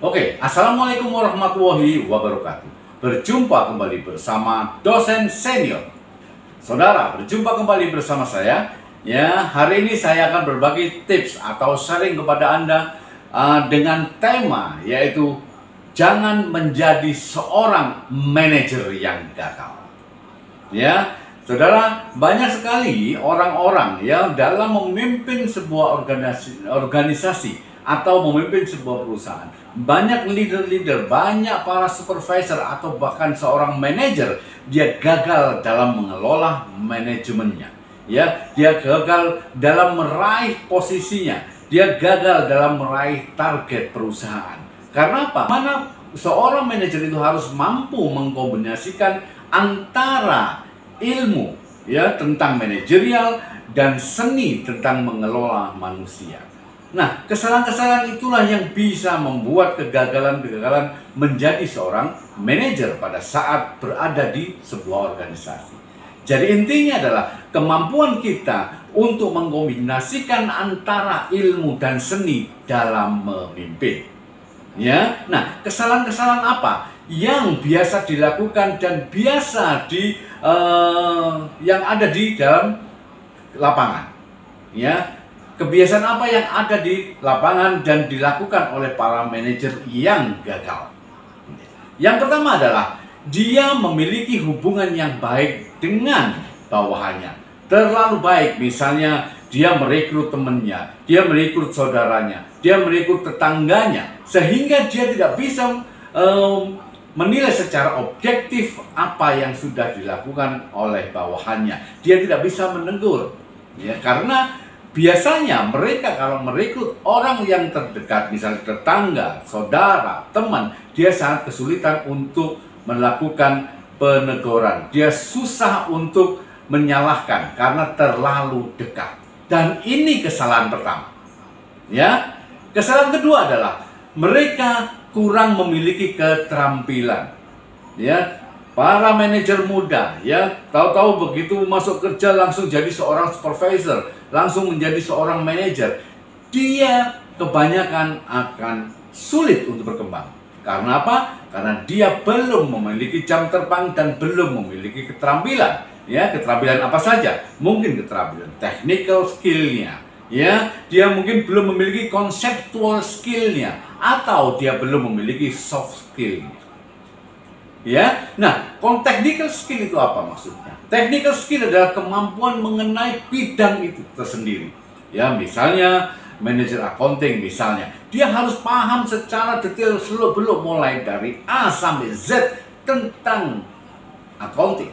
Oke, Assalamualaikum warahmatullahi wabarakatuh. Berjumpa kembali bersama dosen senior. Saudara, berjumpa kembali bersama saya. Ya, hari ini saya akan berbagi tips atau sharing kepada Anda dengan tema yaitu jangan menjadi seorang manajer yang gagal. Ya, saudara, banyak sekali orang-orang ya dalam memimpin sebuah organisasi atau memimpin sebuah perusahaan. Banyak leader-leader, banyak para supervisor atau bahkan seorang manajer, dia gagal dalam mengelola manajemennya. Ya, dia gagal dalam meraih posisinya, dia gagal dalam meraih target perusahaan. Karena apa? Mana seorang manajer itu harus mampu mengkombinasikan antara ilmu ya tentang manajerial dan seni tentang mengelola manusia. Nah, kesalahan-kesalahan itulah yang bisa membuat kegagalan-kegagalan menjadi seorang manajer pada saat berada di sebuah organisasi. Jadi intinya adalah kemampuan kita untuk mengkombinasikan antara ilmu dan seni dalam memimpin. Ya, nah kesalahan-kesalahan apa yang biasa dilakukan dan biasa yang ada di dalam lapangan? Ya, kebiasaan apa yang ada di lapangan dan dilakukan oleh para manajer yang gagal? Yang pertama adalah dia memiliki hubungan yang baik dengan bawahannya. Terlalu baik, misalnya dia merekrut temannya, dia merekrut saudaranya, dia merekrut tetangganya, sehingga dia tidak bisa menilai secara objektif apa yang sudah dilakukan oleh bawahannya. Dia tidak bisa menegur, ya, karena biasanya mereka kalau merekrut orang yang terdekat, misalnya tetangga, saudara, teman, dia sangat kesulitan untuk melakukan peneguran. Dia susah untuk menyalahkan karena terlalu dekat. Dan ini kesalahan pertama. Ya. Kesalahan kedua adalah mereka kurang memiliki keterampilan. Ya. Para manajer muda ya, tahu-tahu begitu masuk kerja langsung jadi seorang supervisor, langsung menjadi seorang manajer. Dia kebanyakan akan sulit untuk berkembang. Karena apa? Karena dia belum memiliki jam terbang dan belum memiliki keterampilan. Ya, keterampilan apa saja? Mungkin keterampilan technical skill-nya. Ya, dia mungkin belum memiliki conceptual skill-nya atau dia belum memiliki soft skill-nya. Ya, nah, technical skill itu apa maksudnya? Technical skill adalah kemampuan mengenai bidang itu tersendiri. Ya, misalnya manajer accounting misalnya, dia harus paham secara detail belum mulai dari A sampai Z tentang accounting.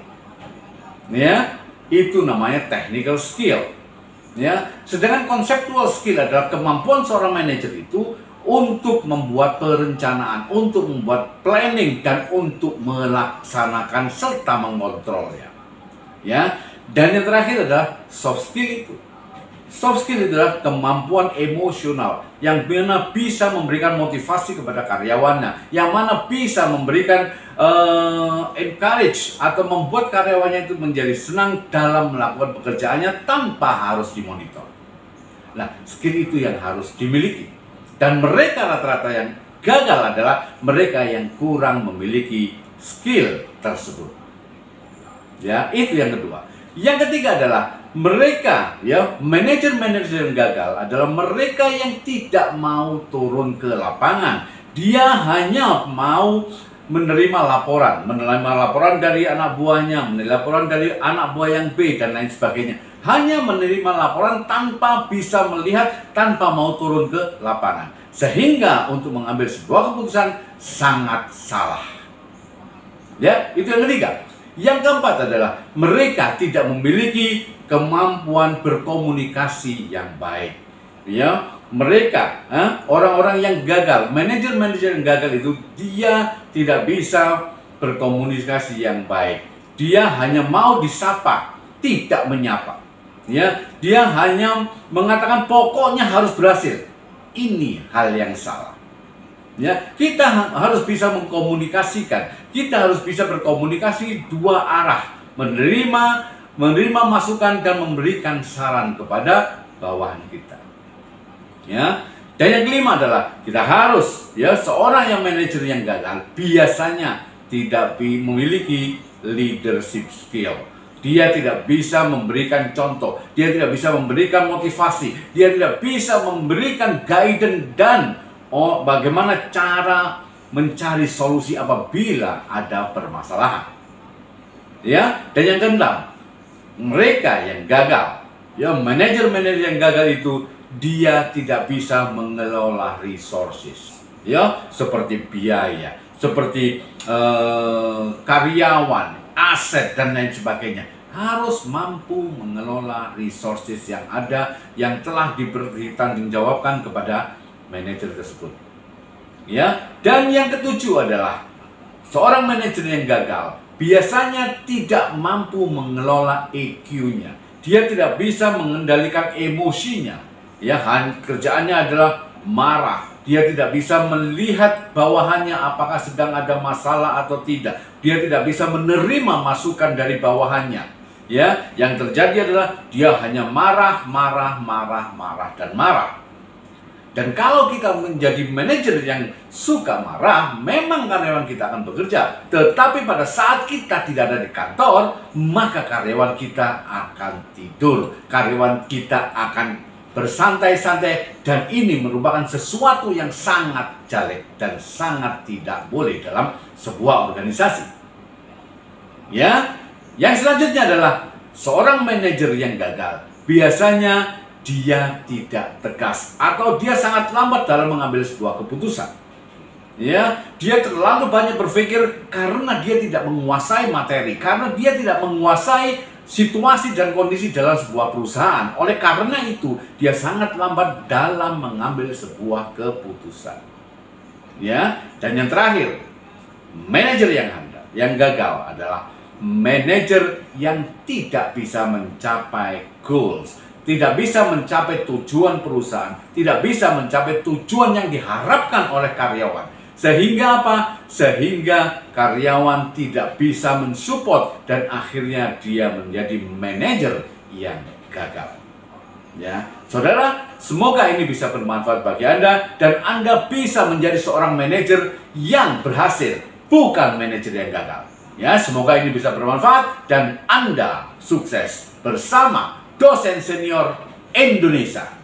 Ya, itu namanya technical skill. Ya, sedangkan conceptual skill adalah kemampuan seorang manajer itu untuk membuat perencanaan, untuk membuat planning dan untuk melaksanakan serta mengontrolnya. Ya, dan yang terakhir adalah soft skill itu. Soft skill adalah kemampuan emosional yang mana bisa memberikan motivasi kepada karyawannya, yang mana bisa memberikan encourage atau membuat karyawannya itu menjadi senang dalam melakukan pekerjaannya tanpa harus dimonitor. Nah, skill itu yang harus dimiliki. Dan mereka rata-rata yang gagal adalah mereka yang kurang memiliki skill tersebut. Ya, itu yang kedua. Yang ketiga adalah mereka, ya, manajer-manajer yang gagal adalah mereka yang tidak mau turun ke lapangan. Dia hanya mau menerima laporan dari anak buahnya, menerima laporan dari anak buah yang B dan lain sebagainya. Hanya menerima laporan tanpa bisa melihat, tanpa mau turun ke lapangan. Sehingga untuk mengambil sebuah keputusan sangat salah. Ya, itu yang ketiga. Yang keempat adalah mereka tidak memiliki kemampuan berkomunikasi yang baik. Ya, mereka orang-orang yang gagal, manajer-manajer yang gagal itu dia tidak bisa berkomunikasi yang baik. Dia hanya mau disapa, tidak menyapa. Ya, dia hanya mengatakan pokoknya harus berhasil. Ini hal yang salah. Ya, kita harus bisa mengkomunikasikan. Kita harus bisa berkomunikasi dua arah, menerima masukan dan memberikan saran kepada bawahan kita. Ya, Dan yang kelima adalah kita harus, ya, seorang yang manajer yang gagal biasanya tidak memiliki leadership skill. Dia tidak bisa memberikan contoh, dia tidak bisa memberikan motivasi, dia tidak bisa memberikan guidance dan bagaimana cara mencari solusi apabila ada permasalahan. Ya, dan yang keenam, mereka yang gagal, ya, manajer-manajer yang gagal itu dia tidak bisa mengelola resources, ya, seperti biaya, seperti karyawan, aset dan lain sebagainya. Harus mampu mengelola resources yang ada, yang telah dipertanggungjawabkan kepada manajer tersebut. Ya, dan yang ketujuh adalah seorang manajer yang gagal biasanya tidak mampu mengelola EQ-nya. Dia tidak bisa mengendalikan emosinya. Ya, kerjaannya adalah marah. Dia tidak bisa melihat bawahannya apakah sedang ada masalah atau tidak. Dia tidak bisa menerima masukan dari bawahannya. Ya, yang terjadi adalah dia hanya marah, dan marah. Dan kalau kita menjadi manajer yang suka marah, memang karyawan kita akan bekerja. Tetapi pada saat kita tidak ada di kantor, maka karyawan kita akan tidur. Karyawan kita akan bersantai-santai, dan ini merupakan sesuatu yang sangat jelek dan sangat tidak boleh dalam sebuah organisasi. Ya, yang selanjutnya adalah seorang manajer yang gagal. Biasanya dia tidak tegas atau dia sangat lambat dalam mengambil sebuah keputusan. Ya, dia terlalu banyak berpikir karena dia tidak menguasai materi, karena dia tidak menguasai situasi dan kondisi dalam sebuah perusahaan. Oleh karena itu, dia sangat lambat dalam mengambil sebuah keputusan. Ya, dan yang terakhir, manajer yang gagal adalah manajer yang tidak bisa mencapai goals, tidak bisa mencapai tujuan perusahaan, tidak bisa mencapai tujuan yang diharapkan oleh karyawan. Sehingga apa? Sehingga karyawan tidak bisa mensupport dan akhirnya dia menjadi manajer yang gagal. Ya, saudara, semoga ini bisa bermanfaat bagi Anda dan Anda bisa menjadi seorang manajer yang berhasil, bukan manajer yang gagal. Ya, semoga ini bisa bermanfaat dan Anda sukses bersama Dosen Senior Indonesia.